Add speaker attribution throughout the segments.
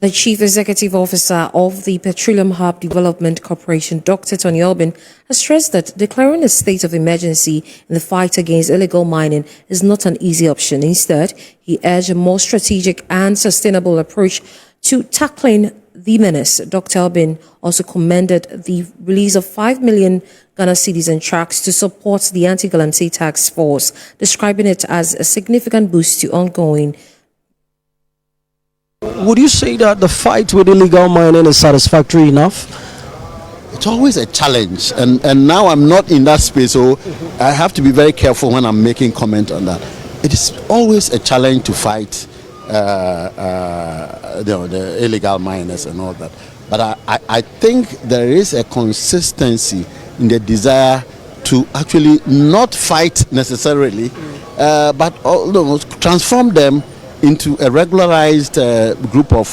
Speaker 1: The Chief Executive Officer of the Petroleum Hub Development Corporation, Dr. Tony Albin, has stressed that declaring a state of emergency in the fight against illegal mining is not an easy option. Instead, he urged a more strategic and sustainable approach to tackling the menace. Dr. Albin also commended the release of 5 million Ghana cedis and tracts to support the anti-galamsey task force, describing it as a significant boost to ongoing.
Speaker 2: Would you say that the fight with illegal mining is satisfactory enough?
Speaker 3: It's always a challenge, and now I'm not in that space, so I have to be very careful when I'm making comment on that. It is always a challenge to fight the illegal miners and all that. But I think there is a consistency in the desire to actually not fight necessarily, but transform them into a regularized group of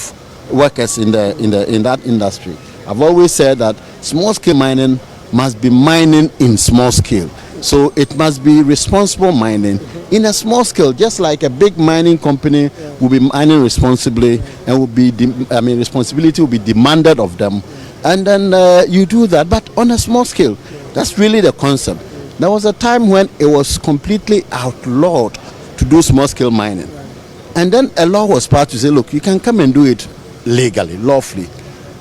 Speaker 3: workers in that industry. I've always said that small scale mining must be mining in small scale. So it must be responsible mining in a small scale, just like a big mining company will be mining responsibly, and will be responsibility will be demanded of them, and then you do that, but on a small scale. That's really the concept. There was a time when it was completely outlawed to do small scale mining. And then a law was passed to say, look, you can come and do it legally, lawfully.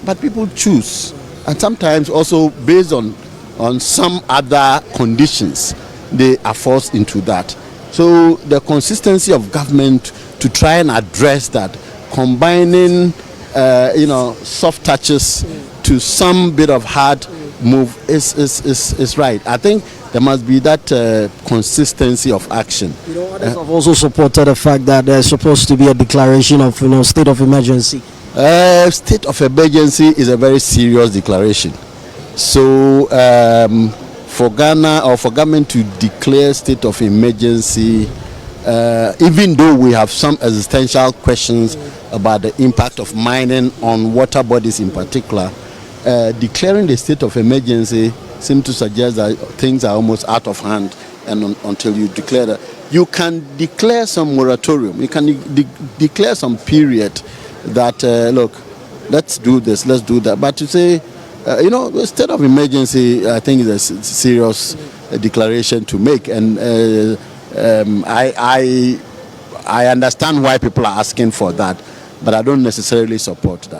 Speaker 3: But people choose. And sometimes also based on some other conditions, they are forced into that. So the consistency of government to try and address that, combining soft touches to some bit of hard move is right. I think there must be that consistency of action.
Speaker 2: Others have also supported the fact that there's supposed to be a declaration of state of emergency.
Speaker 3: State of emergency is a very serious declaration. So for Ghana or for government to declare state of emergency, even though we have some existential questions about the impact of mining on water bodies in particular, declaring the state of emergency seems to suggest that things are almost out of hand, and until you declare that, you can declare some moratorium, you can declare some period that look, let's do this, let's do that. But to say the state of emergency, I think is a serious declaration to make, and I understand why people are asking for that, but I don't necessarily support that.